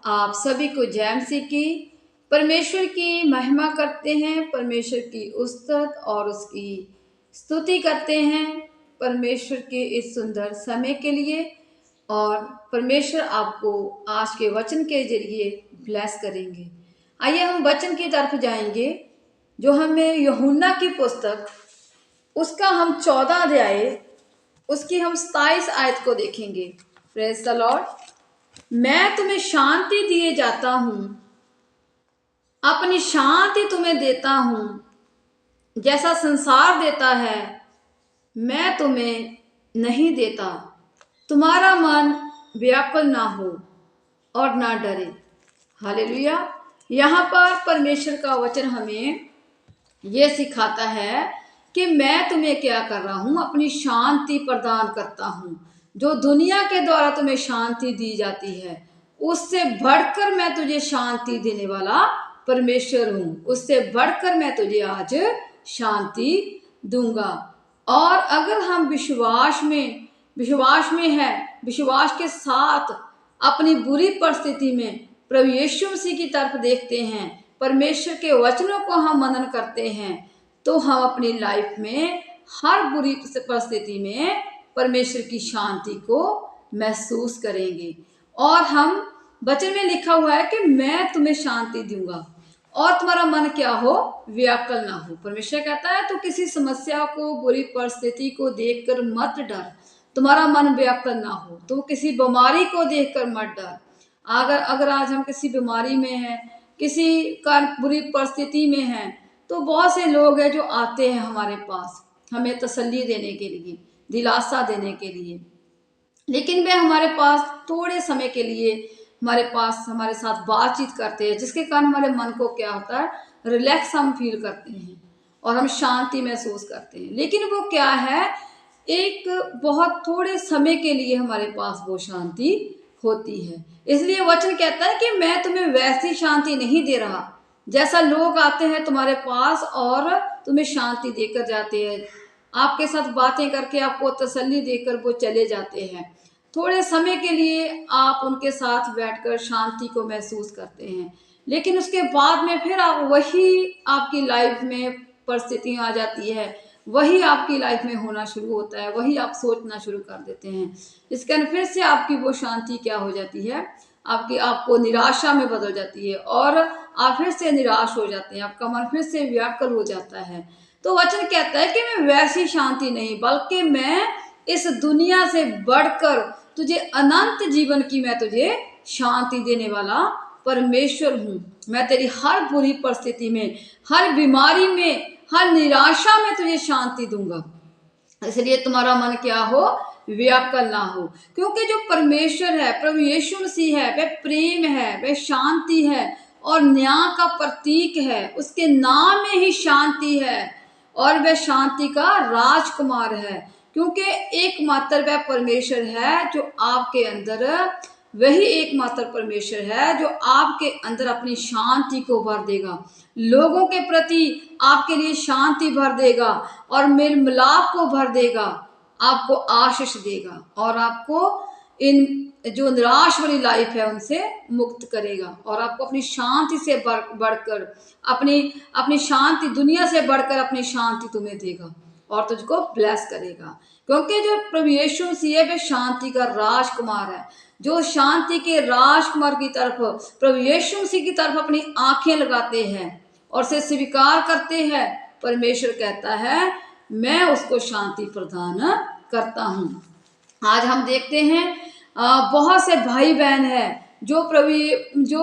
आप सभी को जय मसीह की। परमेश्वर की महिमा करते हैं, परमेश्वर की उस्तत और उसकी स्तुति करते हैं परमेश्वर के इस सुंदर समय के लिए। और परमेश्वर आपको आज के वचन के जरिए ब्लेस करेंगे। आइए हम वचन की तरफ जाएंगे, जो हमें यूहन्ना की पुस्तक उसका हम 14 अध्याय उसकी हम 27 आयत को देखेंगे। Praise the Lord. मैं तुम्हें शांति दिए जाता हूं, अपनी शांति तुम्हें देता हूं, जैसा संसार देता है मैं तुम्हें नहीं देता। तुम्हारा मन व्याकुल ना हो और ना डरे। हालेलुया। यहाँ पर परमेश्वर का वचन हमें यह सिखाता है कि मैं तुम्हें क्या कर रहा हूं, अपनी शांति प्रदान करता हूं। जो दुनिया के द्वारा तुम्हें शांति दी जाती है, उससे बढ़कर मैं तुझे शांति देने वाला परमेश्वर हूं। उससे बढ़कर मैं तुझे आज शांति दूंगा। और अगर हम विश्वास में है, विश्वास के साथ अपनी बुरी परिस्थिति में प्रभु यीशु मसीह की तरफ देखते हैं, परमेश्वर के वचनों को हम मनन करते हैं, तो हम अपनी लाइफ में हर बुरी परिस्थिति में परमेश्वर की शांति को महसूस करेंगे। और हम वचन में लिखा हुआ है कि मैं तुम्हें शांति दूंगा और तुम्हारा मन क्या हो, व्याकुल ना हो। परमेश्वर कहता है तो किसी समस्या को, बुरी परिस्थिति को देखकर मत डर, तुम्हारा मन व्याकुल ना हो। तो किसी बीमारी को देखकर मत डर। अगर आज हम किसी बीमारी में हैं, किसी का बुरी परिस्थिति में हैं, तो बहुत से लोग हैं जो आते हैं हमारे पास हमें तसल्ली देने के लिए, दिलासा देने के लिए। लेकिन वे हमारे पास थोड़े समय के लिए हमारे साथ बातचीत करते हैं, जिसके कारण हमारे मन को क्या होता है, रिलैक्स हम फील करते हैं और हम शांति महसूस करते हैं। लेकिन वो क्या है, एक बहुत थोड़े समय के लिए हमारे पास वो शांति होती है। इसलिए वचन कहता है कि मैं तुम्हें वैसी शांति नहीं दे रहा जैसा लोग आते हैं तुम्हारे पास और तुम्हें शांति देकर जाते हैं, आपके साथ बातें करके आपको तसल्ली देकर वो चले जाते हैं। थोड़े समय के लिए आप उनके साथ बैठकर शांति को महसूस करते हैं, लेकिन उसके बाद में फिर वही आपकी लाइफ में परिस्थितियां आ जाती है, वही आपकी लाइफ में होना शुरू होता है, वही आप सोचना शुरू कर देते हैं। इसके कारण फिर से आपकी वो शांति क्या हो जाती है, आपको निराशा में बदल जाती है और आप फिर से निराश हो जाते हैं, आपका मन फिर से व्याकुल हो जाता है। तो वचन कहता है कि मैं वैसी शांति नहीं, बल्कि मैं इस दुनिया से बढ़कर तुझे अनंत जीवन की मैं तुझे शांति देने वाला परमेश्वर हूं। मैं तेरी हर बुरी परिस्थिति में, हर बीमारी में, हर निराशा में तुझे शांति दूंगा। इसलिए तुम्हारा मन क्या हो, व्याकुल ना हो। क्योंकि जो परमेश्वर है, प्रभु यीशु मसीह है, वह प्रेम है, वह शांति है और न्याय का प्रतीक है। उसके नाम में ही शांति है और वह शांति का राजकुमार है। क्योंकि एकमात्र वह परमेश्वर है जो आपके अंदर, वही एकमात्र परमेश्वर है जो आपके अंदर अपनी शांति को भर देगा, लोगों के प्रति आपके लिए शांति भर देगा और मेल मिलाप को भर देगा, आपको आशीष देगा और आपको इन जो निराश वाली लाइफ है उनसे मुक्त करेगा और आपको अपनी शांति से बढ़कर अपनी शांति, दुनिया से बढ़कर अपनी शांति तुम्हें देगा और तुझको ब्लेस करेगा। क्योंकि जो प्रभु यीशु मसीह है, वह शांति का राजकुमार है। जो शांति के राजकुमार की तरफ, प्रभु यीशु मसीह की तरफ अपनी आंखें लगाते हैं और से स्वीकार करते हैं, परमेश्वर कहता है मैं उसको शांति प्रदान करता हूं। आज हम देखते हैं बहुत से भाई बहन है जो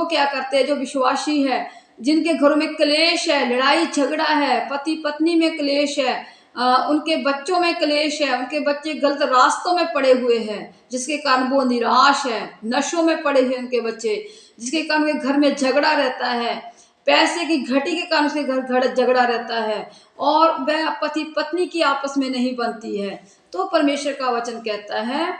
क्या करते हैं, जो विश्वासी है, जिनके घरों में क्लेश है, लड़ाई झगड़ा है, पति पत्नी में क्लेश है, उनके बच्चों में क्लेश है, उनके बच्चे गलत रास्तों में पड़े हुए हैं, जिसके कारण वो निराश है, नशों में पड़े हुए उनके बच्चे, जिसके कारण उनके घर में झगड़ा रहता है, पैसे की घटी के कारण उसके घर झगड़ा रहता है और वह पति पत्नी की आपस में नहीं बनती है। तो परमेश्वर का वचन कहता है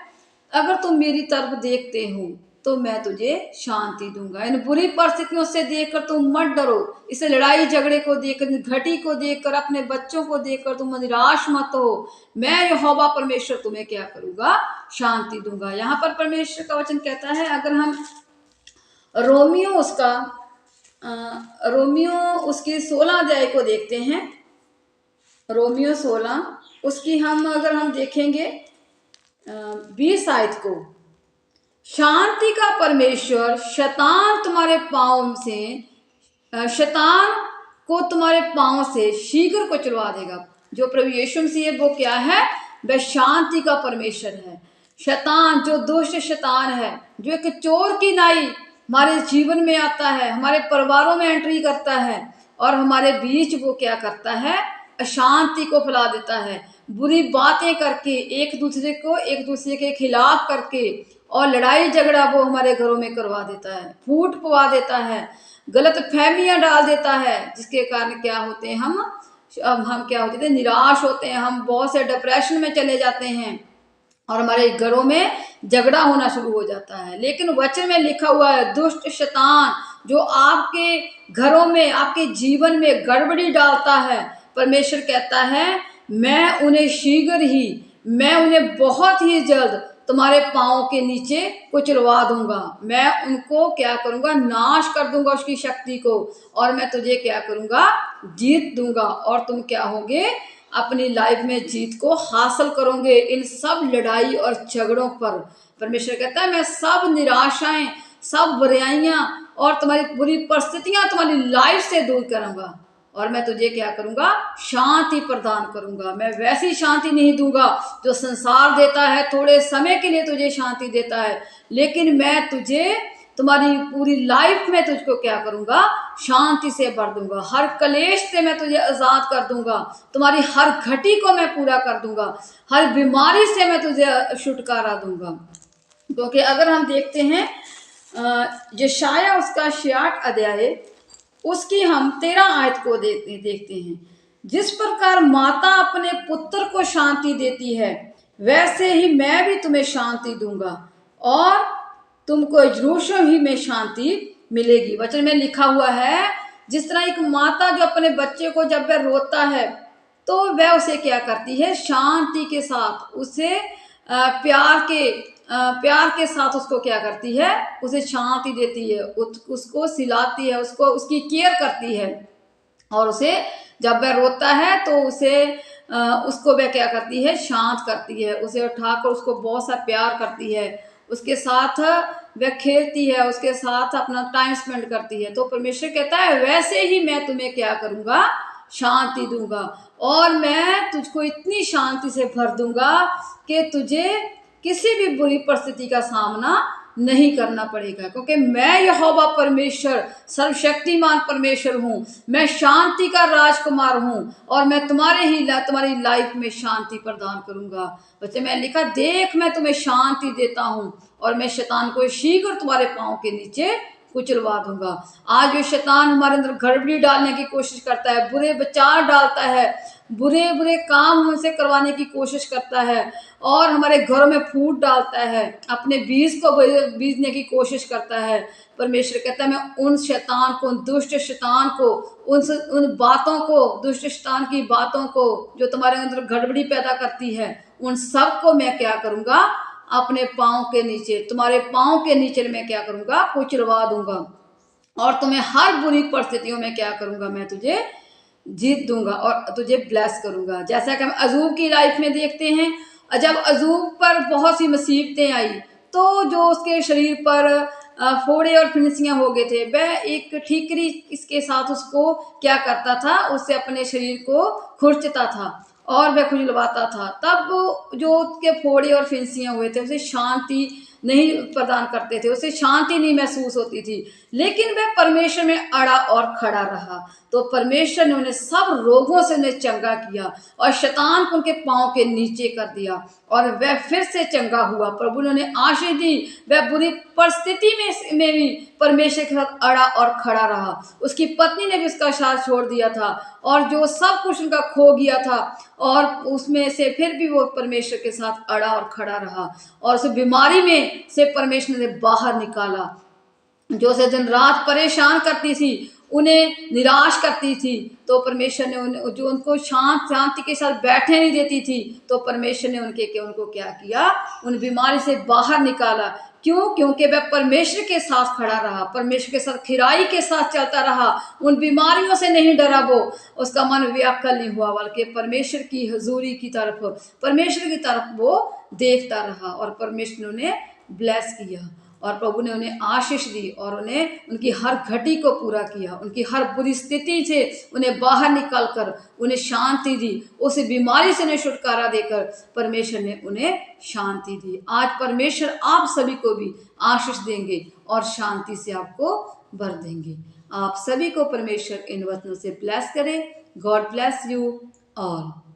अगर तुम मेरी तरफ देखते हो तो मैं तुझे शांति दूंगा। इन बुरी परिस्थितियों से देखकर तुम मत डरो, इसे लड़ाई झगड़े को देखकर, घटी को देखकर, अपने बच्चों को देखकर तुम निराश मत हो। मैं यहोवा परमेश्वर तुम्हें क्या करूंगा, शांति दूंगा। यहाँ पर परमेश्वर का वचन कहता है अगर हम रोमियो उसका रोमियो उसकी 16 अध्याय को देखते हैं। रोमियो 16 उसकी अगर हम देखेंगे 20 आयत को, शांति का परमेश्वर शैतान तुम्हारे पाँव से शैतान को तुम्हारे पाँव से शीघ्र को चलवा देगा। जो प्रभु यीशु मसीह है वो क्या है? वह शांति का परमेश्वर है। शैतान जो दुष्ट शैतान है, जो एक चोर की नाई हमारे जीवन में आता है, हमारे परिवारों में एंट्री करता है और हमारे बीच वो क्या करता है? अशांति को फैला देता है, बुरी बातें करके एक दूसरे के खिलाफ करके और लड़ाई झगड़ा वो हमारे घरों में करवा देता है, फूट पवा देता है, गलत फहमियां डाल देता है, जिसके कारण क्या होते हैं हम क्या होते थे? निराश होते हैं, हम बहुत से डिप्रेशन में चले जाते हैं और हमारे घरों में झगड़ा होना शुरू हो जाता है। लेकिन वचन में लिखा हुआ है, दुष्ट शैतान जो आपके घरों में, आपके जीवन में गड़बड़ी डालता है, परमेश्वर कहता है मैं उन्हें बहुत ही जल्द तुम्हारे पाँव के नीचे कुचलवा दूंगा। मैं उनको क्या करूंगा? नाश कर दूंगा उसकी शक्ति को, और मैं तुझे क्या करूंगा? जीत दूंगा, और तुम क्या होगे? अपनी लाइफ में जीत को हासिल करोगे इन सब लड़ाई और झगड़ों पर। परमेश्वर कहता है मैं सब निराशाएं, सब बुराइयां और तुम्हारी बुरी परिस्थितियां तुम्हारी लाइफ से दूर करूंगा, और मैं तुझे क्या करूंगा? शांति प्रदान करूंगा। मैं वैसी शांति नहीं दूंगा जो संसार देता है, थोड़े समय के लिए तुझे शांति देता है, लेकिन मैं तुझे तुम्हारी पूरी लाइफ में तुझको क्या करूंगा? शांति से भर दूंगा। हर कलेश से मैं तुझे आजाद कर दूंगा, तुम्हारी हर घटी को मैं पूरा कर दूंगा, हर बीमारी से मैं तुझे छुटकारा दूंगा। क्योंकि अगर हम देखते हैं यशाया उसका 66 अध्याय उसकी हम 13 आयत को देखते हैं। जिस प्रकार माता अपने पुत्र को शांति देती है, वैसे ही मैं भी तुम्हें शांति दूंगा और तुमको यरूशलेम ही में शांति मिलेगी। वचन में लिखा हुआ है, जिस तरह एक माता जो अपने बच्चे को जब वह रोता है तो वह उसे क्या करती है? शांति के साथ उसे प्यार के साथ उसको क्या करती है? उसे शांति देती है, उसको सिलाती है, उसकी केयर करती है, और उसे जब वह रोता है तो उसको वह क्या करती है? शांत करती है, उसे उठाकर उसको बहुत सा प्यार करती है, उसके साथ वह खेलती है, उसके साथ अपना टाइम स्पेंड करती है। तो परमेश्वर कहता है वैसे ही मैं तुम्हें क्या करूंगा? शांति दूंगा, और मैं तुझको इतनी शांति से भर दूंगा कि तुझे किसी भी बुरी परिस्थिति का सामना नहीं करना पड़ेगा। क्योंकि मैं यहोवा परमेश्वर सर्वशक्तिमान परमेश्वर हूँ, मैं शांति का राजकुमार हूँ, और मैं तुम्हारी लाइफ में शांति प्रदान करूंगा। बच्चे मैं लिखा, देख मैं तुम्हें शांति देता हूँ और मैं शैतान को शीघ्र तुम्हारे पाँव के नीचे कुचलवा दूंगा। आज जो शैतान हमारे अंदर गड़बड़ी डालने की कोशिश करता है, बुरे विचार डालता है, बुरे बुरे काम हमसे करवाने की कोशिश करता है, और हमारे घरों में फूट डालता है, अपने बीज को बीजने की कोशिश करता है, परमेश्वर कहता है मैं उन शैतान को, उन दुष्ट शैतान को, उन बातों को, दुष्ट शैतान की बातों को जो तुम्हारे अंदर गड़बड़ी पैदा करती है, उन सब को मैं क्या करूंगा? अपने पाँव के नीचे, तुम्हारे पाँव के नीचे मैं क्या करूंगा? कुचलवा दूंगा, और तुम्हें हर बुरी परिस्थितियों में क्या करूंगा? मैं तुझे जीत दूंगा और तुझे ब्लेस करूंगा। जैसा कि हम अजूब की लाइफ में देखते हैं, जब अजूब पर बहुत सी मुसीबतें आई तो जो उसके शरीर पर फोड़े और फिंसियां हो गए थे, वह एक ठीकरी इसके साथ उसको क्या करता था? उससे अपने शरीर को खुरचता था और वह खुजलवाता था। तब जो उसके फोड़े और फिंसियां हुए थे उसे शांति नहीं प्रदान करते थे, उसे शांति नहीं महसूस होती थी, लेकिन वह परमेश्वर में अड़ा और खड़ा रहा। तो परमेश्वर ने उन्हें सब रोगों से उन्हें चंगा किया और शैतान को उनके पाँव के नीचे कर दिया, और वह फिर से चंगा हुआ। प्रभु ने उन्हें आशीष दी। वह बुरी परिस्थिति में भी परमेश्वर के साथ अड़ा और खड़ा रहा। उसकी पत्नी ने भी उसका साथ छोड़ दिया था, और जो सब कुछ उनका खो गया था, और उसमें से फिर भी वो परमेश्वर के साथ अड़ा और खड़ा रहा, और उस बीमारी में से परमेश्वर ने बाहर निकाला। जो से दिन रात परेशान करती थी, उन्हें निराश करती थी, तो परमेश्वर ने जो उनको शांति के साथ बैठने नहीं देती थी, तो परमेश्वर ने उनको क्या किया? उन बीमारी से बाहर निकाला। क्यों? क्योंकि वह परमेश्वर के साथ खड़ा रहा, परमेश्वर के साथ खिराई के साथ चलता रहा, उन बीमारियों से नहीं डरा वो, उसका मन व्याकुल नहीं हुआ, बल्कि परमेश्वर की हजूरी की तरफ, परमेश्वर की तरफ वो देखता रहा और परमेश्वर ने उन्हें ब्लेस किया और प्रभु ने उन्हें आशीष दी और उन्हें उनकी हर घटी को पूरा किया, उनकी हर बुरी स्थिति से उन्हें बाहर निकालकर उन्हें शांति दी, उस बीमारी से उन्हें छुटकारा देकर परमेश्वर ने उन्हें शांति दी। आज परमेश्वर आप सभी को भी आशीष देंगे और शांति से आपको भर देंगे। आप सभी को परमेश्वर इन वचनों से ब्लेस करे। God bless you all.